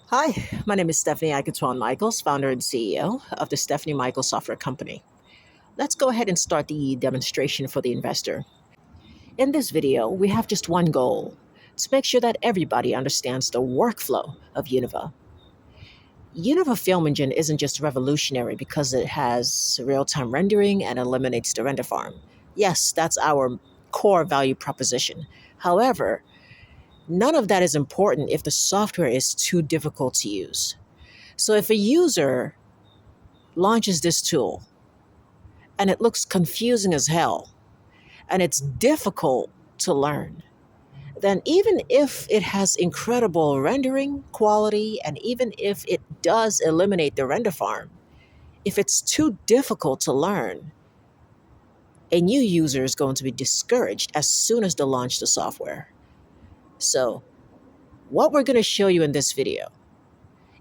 Hi, my name is Stephanie Aikatuan Michaels, founder and CEO of the Stephanie Michaels Software Company. Let's go ahead and start the demonstration for the investor. In this video, we have just one goal to make sure that everybody understands the workflow of Univah. Univah Film Engine isn't just revolutionary because it has real time rendering and eliminates the render farm. Yes, that's our core value proposition. However, none of that is important if the software is too difficult to use. So if a user launches this tool and it looks confusing as hell and it's difficult to learn, then even if it has incredible rendering quality and even if it does eliminate the render farm, if it's too difficult to learn, a new user is going to be discouraged as soon as they launch the software. So, what we're going to show you in this video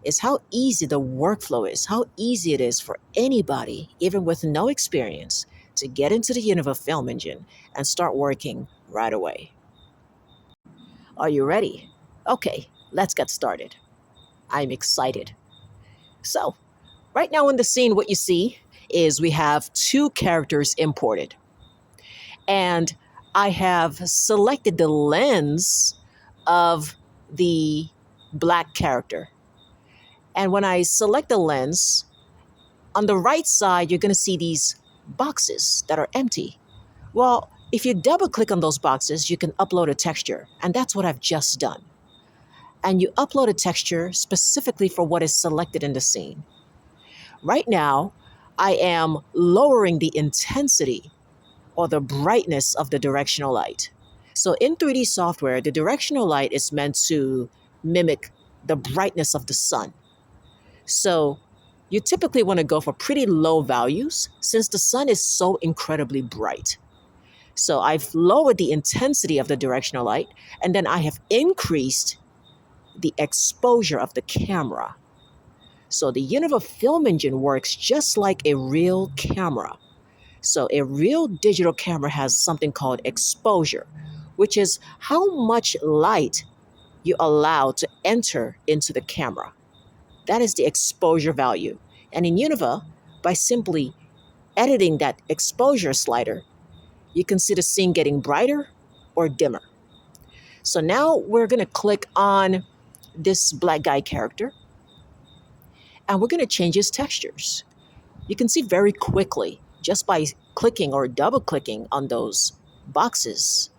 is how easy the workflow is, how easy it is for anybody, even with no experience, to get into the Univah Film Engine and start working right away. Are you ready? Okay, let's get started. I'm excited. So, right now in the scene, what you see is we have two characters imported. And I have selected the lens of the black character. And when I select the lens, on the right side, you're going to see these boxes that are empty. Well, if you double click on those boxes, you can upload a texture. And that's what I've just done. And you upload a texture specifically for what is selected in the scene. Right now, I am lowering the intensity or the brightness of the directional light. So in 3D software, the directional light is meant to mimic the brightness of the sun. So you typically want to go for pretty low values since the sun is so incredibly bright. So I've lowered the intensity of the directional light, and then I have increased the exposure of the camera. So the Univah Film Engine works just like a real camera. So a real digital camera has something called exposure, which is how much light you allow to enter into the camera. That is the exposure value. And in Univah, by simply editing that exposure slider, you can see the scene getting brighter or dimmer. So now we're going to click on this black guy character and we're going to change his textures. You can see very quickly just by clicking or double clicking on those boxes,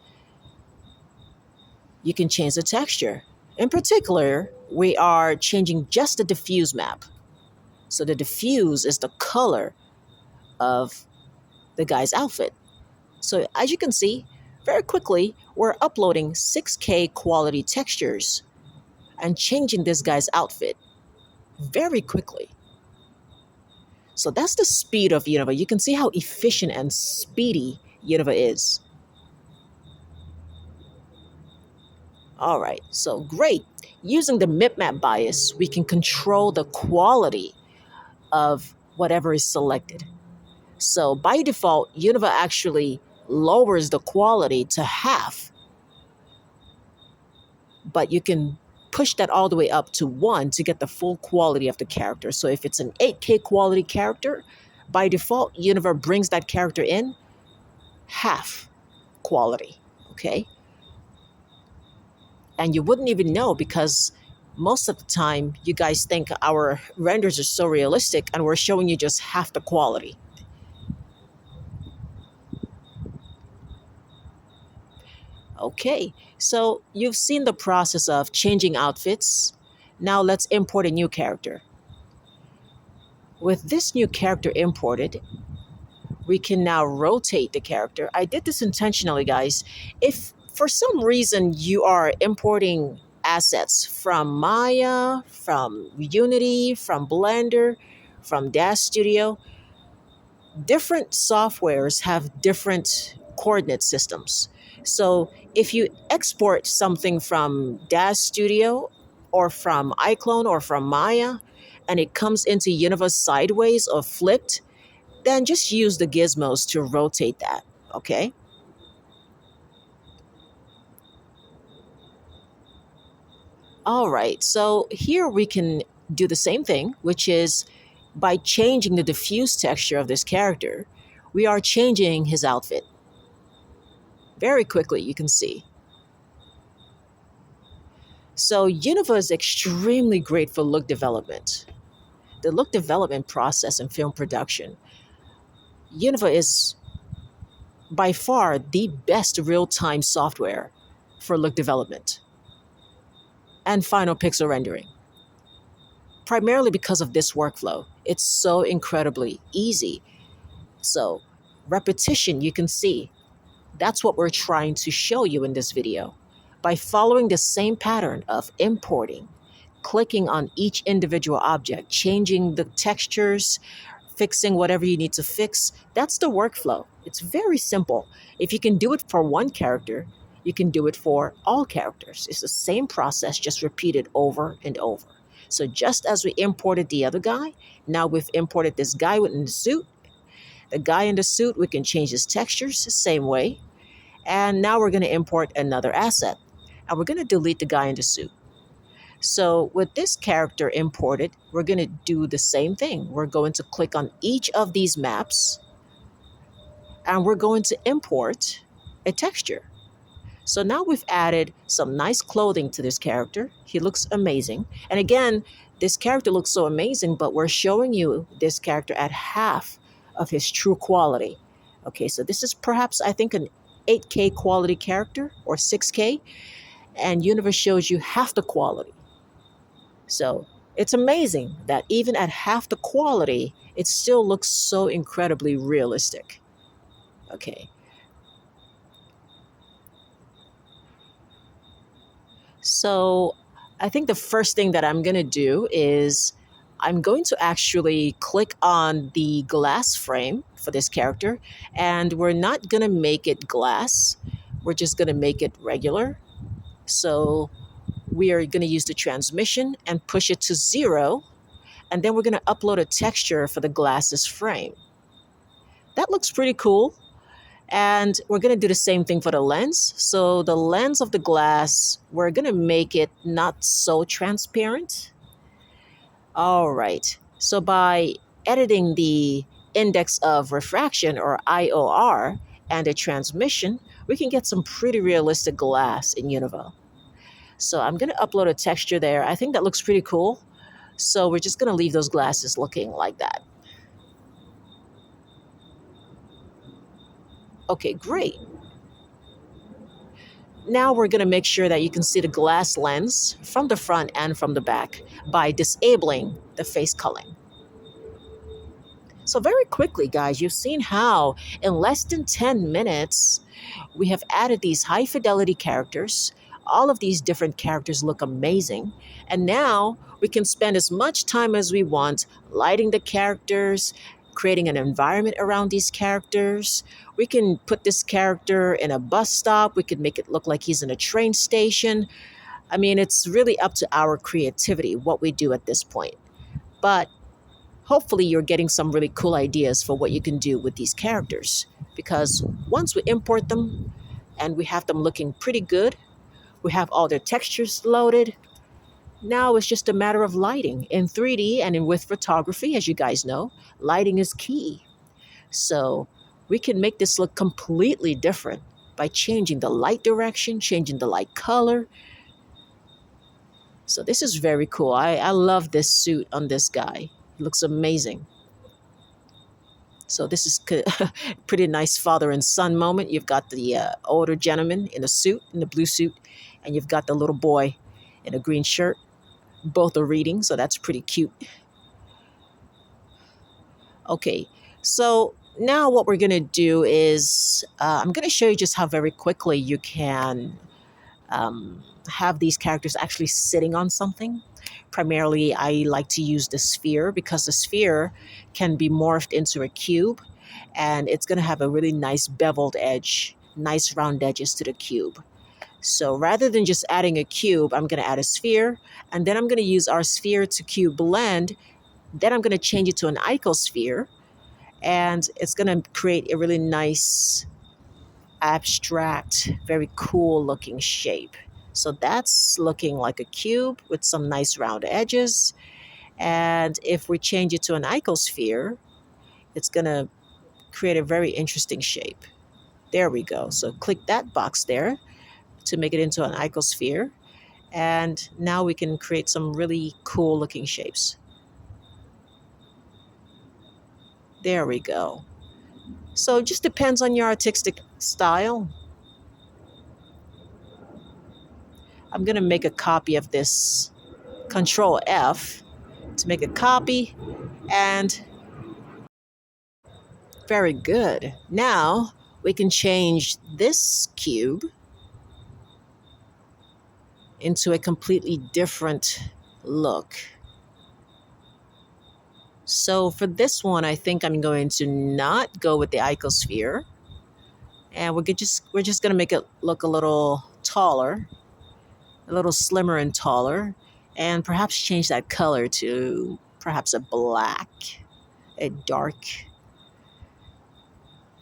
you can change the texture. In particular, we are changing just the diffuse map. So the diffuse is the color of the guy's outfit. So as you can see, very quickly, we're uploading 6K quality textures and changing this guy's outfit very quickly. So that's the speed of Univah. You can see how efficient and speedy Univah is. All right, so great. Using the mipmap bias, we can control the quality of whatever is selected. So by default, Univah actually lowers the quality to half, but you can push that all the way up to 1 to get the full quality of the character. So if it's an 8K quality character, by default, Univah brings that character in half quality, okay? And you wouldn't even know because most of the time you guys think our renders are so realistic and we're showing you just half the quality. Okay, so you've seen the process of changing outfits. Now let's import a new character. With this new character imported, we can now rotate the character. I did this intentionally, guys. If for some reason you are importing assets from Maya, from Unity, from Blender, from Dash Studio, different softwares have different coordinate systems. So if you export something from Dash Studio or from iClone or from Maya and it comes into Univah sideways or flipped, then just use the gizmos to rotate that, okay? All right, so here we can do the same thing, which is by changing the diffuse texture of this character, we are changing his outfit. Very quickly, you can see. So Univah is extremely great for look development. The look development process in film production, Univah is by far the best real-time software for look development and final pixel rendering. Primarily because of this workflow. It's so incredibly easy. So repetition, you can see, that's what we're trying to show you in this video. By following the same pattern of importing, clicking on each individual object, changing the textures, fixing whatever you need to fix, that's the workflow. It's very simple. If you can do it for one character, you can do it for all characters. It's the same process, just repeated over and over. So just as we imported the other guy, now we've imported this guy in the suit. The guy in the suit, we can change his textures the same way. And now we're going to import another asset. And we're going to delete the guy in the suit. So with this character imported, we're going to do the same thing. We're going to click on each of these maps and we're going to import a texture. So now we've added some nice clothing to this character. He looks amazing. And again, this character looks so amazing, but we're showing you this character at half of his true quality. Okay, so this is perhaps, I think, an 8K quality character or 6K, and Univah shows you half the quality. So it's amazing that even at half the quality, it still looks so incredibly realistic. Okay. So I think the first thing that I'm going to do is I'm going to actually click on the glass frame for this character, and we're not going to make it glass. We're just going to make it regular. So we are going to use the transmission and push it to 0, and then we're going to upload a texture for the glasses frame. That looks pretty cool. And we're going to do the same thing for the lens. So the lens of the glass, we're going to make it not so transparent. All right. So by editing the index of refraction, or IOR, and a transmission, we can get some pretty realistic glass in Univah. So I'm going to upload a texture there. I think that looks pretty cool. So we're just going to leave those glasses looking like that. Okay, great. Now we're going to make sure that you can see the glass lens from the front and from the back by disabling the face culling. So very quickly, guys, you've seen how in less than 10 minutes, we have added these high fidelity characters. All of these different characters look amazing. And now we can spend as much time as we want lighting the characters, creating an environment around these characters. We can put this character in a bus stop. We could make it look like he's in a train station. I mean, it's really up to our creativity, what we do at this point. But hopefully you're getting some really cool ideas for what you can do with these characters. Because once we import them and we have them looking pretty good, we have all their textures loaded. Now it's just a matter of lighting. In 3D and with photography, as you guys know, lighting is key. So we can make this look completely different by changing the light direction, changing the light color. So this is very cool. I love this suit on this guy. It looks amazing. So this is pretty nice father and son moment. You've got the older gentleman in a suit, in the blue suit, and you've got the little boy in a green shirt. Both are reading, so that's pretty cute. Okay, so now what we're going to do is I'm going to show you just how very quickly you can have these characters actually sitting on something. Primarily, I like to use the sphere because the sphere can be morphed into a cube, and it's going to have a really nice beveled edge, nice round edges to the cube. So rather than just adding a cube, I'm going to add a sphere, and then I'm going to use our sphere to cube blend. Then I'm going to change it to an icosphere, and it's going to create a really nice, abstract, very cool looking shape. So that's looking like a cube with some nice round edges. And if we change it to an icosphere, it's going to create a very interesting shape. There we go. So click that box there to make it into an icosphere. And now we can create some really cool looking shapes. There we go. So it just depends on your artistic style. I'm going to make a copy of this. Control F to make a copy. And very good. Now we can change this cube into a completely different look. So for this one, I think I'm going to not go with the icosphere. And we're just going to make it look a little taller, a little slimmer and taller, and perhaps change that color to perhaps a black, a dark,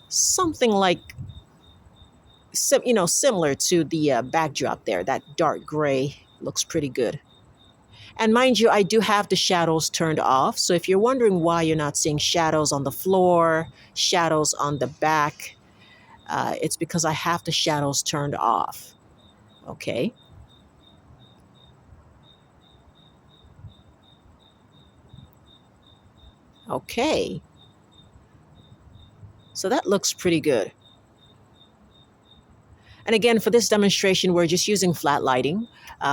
something like similar to the backdrop there. That dark gray looks pretty good. And mind you, I do have the shadows turned off. So if you're wondering why you're not seeing shadows on the floor, shadows on the back, it's because I have the shadows turned off. Okay. Okay. So that looks pretty good. And again, for this demonstration, we're just using flat lighting.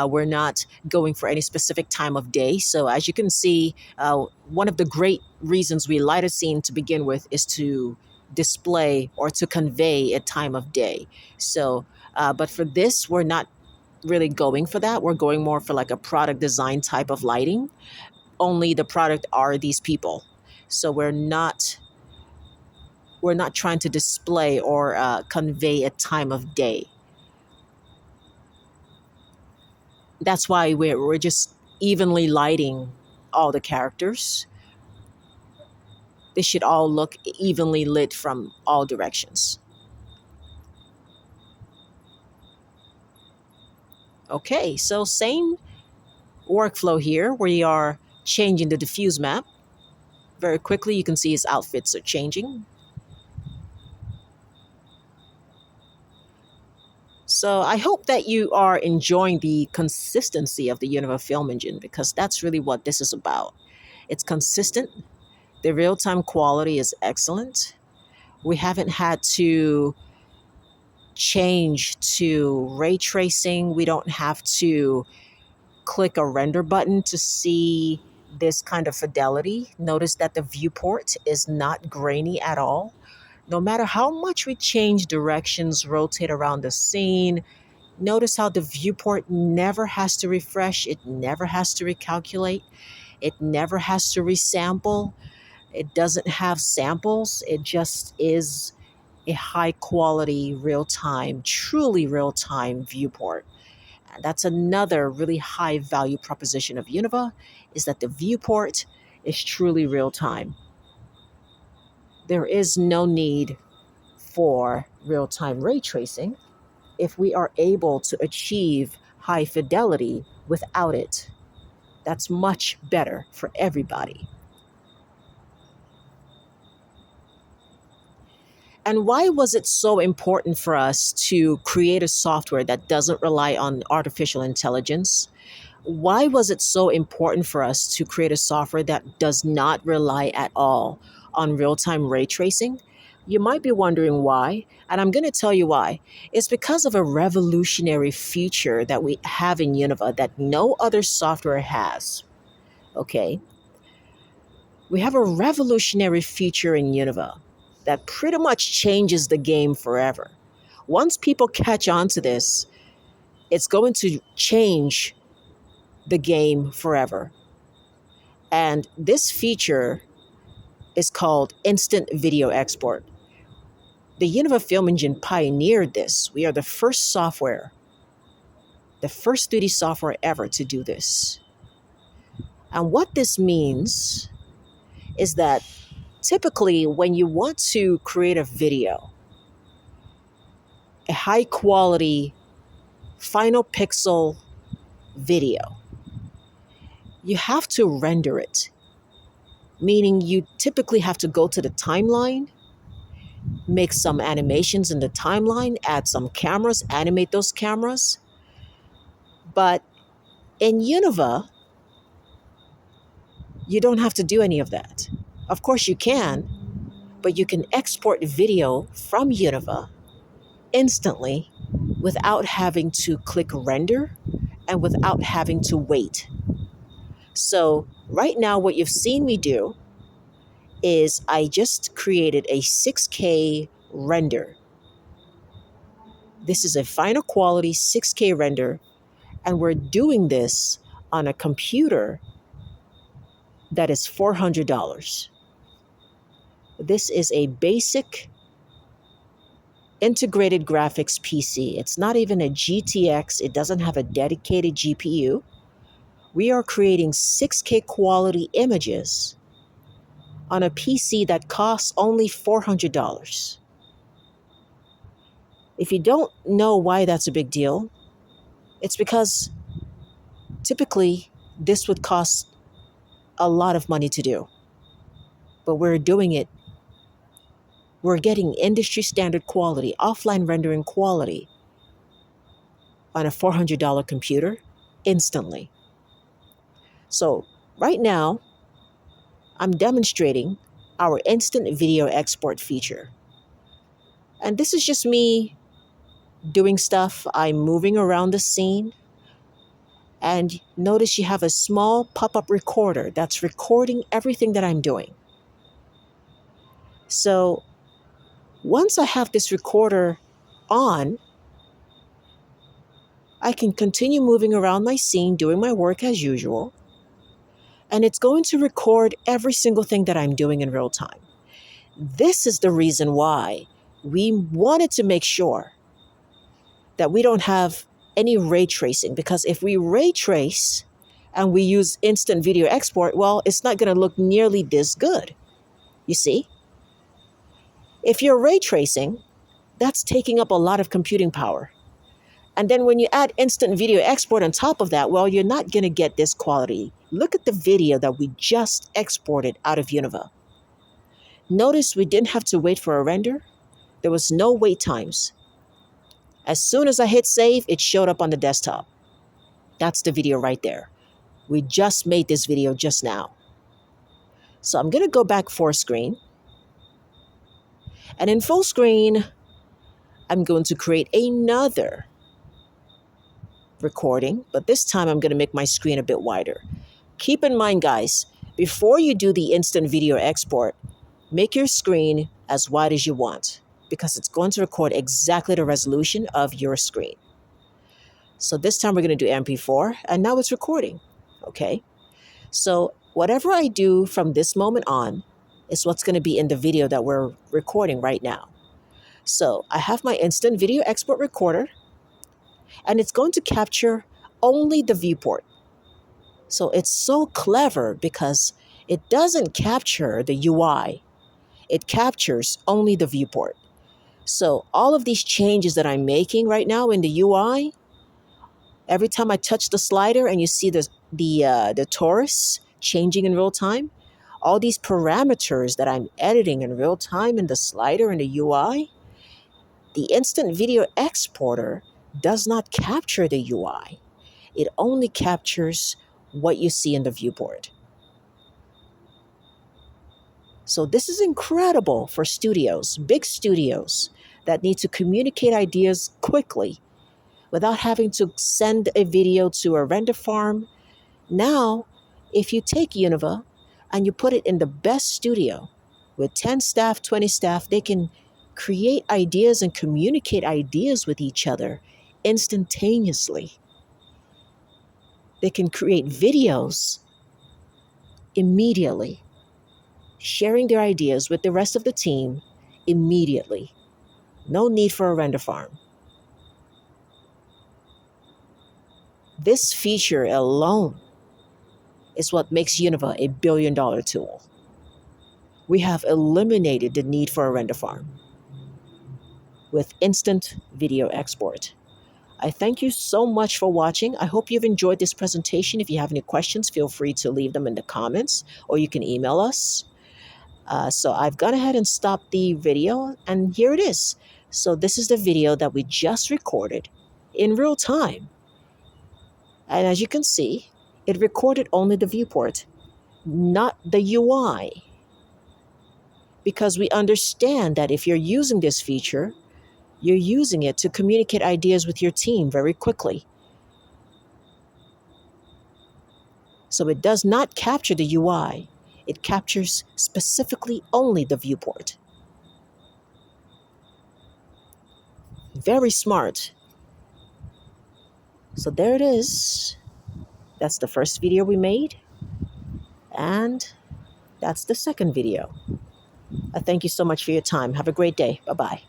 We're not going for any specific time of day. So as you can see, one of the great reasons we light a scene to begin with is to display or to convey a time of day. So, but for this, we're not really going for that. We're going more for like a product design type of lighting. Only the product are these people. So we're not trying to display or convey a time of day. That's why we're just evenly lighting all the characters. They should all look evenly lit from all directions. Okay, so same workflow here. We are changing the diffuse map. Very quickly, you can see his outfits are changing. So I hope that you are enjoying the consistency of the Univah Film Engine, because that's really what this is about. It's consistent. The real-time quality is excellent. We haven't had to change to ray tracing. We don't have to click a render button to see this kind of fidelity. Notice that the viewport is not grainy at all. No matter how much we change directions, rotate around the scene, notice how the viewport never has to refresh. It never has to recalculate. It never has to resample. It doesn't have samples. It just is a high quality, real time, truly real time viewport. And that's another really high value proposition of Univah, is that the viewport is truly real time. There is no need for real time ray tracing if we are able to achieve high fidelity without it. That's much better for everybody. And why was it so important for us to create a software that doesn't rely on artificial intelligence? Why was it so important for us to create a software that does not rely at all on real-time ray tracing? You might be wondering why, and I'm going to tell you why. It's because of a revolutionary feature that we have in Univah that no other software has. Okay? We have a revolutionary feature in Univah that pretty much changes the game forever. Once people catch on to this, it's going to change the game forever. And this feature is called Instant Video Export. The Univah Film Engine pioneered this. We are the first software, the first 3D software ever to do this. And what this means is that typically when you want to create a video, a high quality final pixel video, you have to render it, meaning you typically have to go to the timeline, make some animations in the timeline, add some cameras, animate those cameras. But in Univah, you don't have to do any of that. Of course, you can, but you can export video from Univah instantly without having to click render and without having to wait. So, right now, what you've seen me do is I just created a 6K render. This is a final quality 6K render, and we're doing this on a computer that is $400. This is a basic integrated graphics PC. It's not even a GTX, it doesn't have a dedicated GPU. We are creating 6K quality images on a PC that costs only $400. If you don't know why that's a big deal, it's because typically this would cost a lot of money to do. But we're doing it. We're getting industry standard quality, offline rendering quality on a $400 computer instantly. So right now, I'm demonstrating our instant video export feature. And this is just me doing stuff. I'm moving around the scene. And notice you have a small pop-up recorder that's recording everything that I'm doing. So once I have this recorder on, I can continue moving around my scene, doing my work as usual. And it's going to record every single thing that I'm doing in real time. This is the reason why we wanted to make sure that we don't have any ray tracing, because if we ray trace and we use instant video export, well, it's not going to look nearly this good. You see? If you're ray tracing, that's taking up a lot of computing power. And then when you add instant video export on top of that, well, you're not going to get this quality. Look at the video that we just exported out of Univah. Notice we didn't have to wait for a render. There was no wait times. As soon as I hit save, it showed up on the desktop. That's the video right there. We just made this video just now. So I'm going to go back full screen. And in full screen, I'm going to create another recording, but this time I'm going to make my screen a bit wider. Keep in mind, guys, before you do the instant video export, make your screen as wide as you want, because it's going to record exactly the resolution of your screen. So this time we're going to do MP4, and now it's recording. Okay. So whatever I do from this moment on is what's going to be in the video that we're recording right now. So I have my instant video export recorder, and it's going to capture only the viewport. So it's so clever because it doesn't capture the UI. It captures only the viewport. So all of these changes that I'm making right now in the UI, every time I touch the slider and you see the torus changing in real time, all these parameters that I'm editing in real time in the slider and the UI, the instant video exporter does not capture the UI. It only captures what you see in the viewport. So this is incredible for studios, big studios that need to communicate ideas quickly without having to send a video to a render farm. Now, if you take Univah and you put it in the best studio with 10 staff, 20 staff, they can create ideas and communicate ideas with each other instantaneously. They can create videos immediately, sharing their ideas with the rest of the team immediately. No need for a render farm. This feature alone is what makes Univah a billion-dollar tool. We have eliminated the need for a render farm with instant video export. I thank you so much for watching. I hope you've enjoyed this presentation. If you have any questions, feel free to leave them in the comments, or you can email us. So I've gone ahead and stopped the video, and here it is. So this is the video that we just recorded in real time. And as you can see, it recorded only the viewport, not the UI. Because we understand that if you're using this feature, you're using it to communicate ideas with your team very quickly. So it does not capture the UI. It captures specifically only the viewport. Very smart. So there it is. That's the first video we made. And that's the second video. I thank you so much for your time. Have a great day. Bye-bye.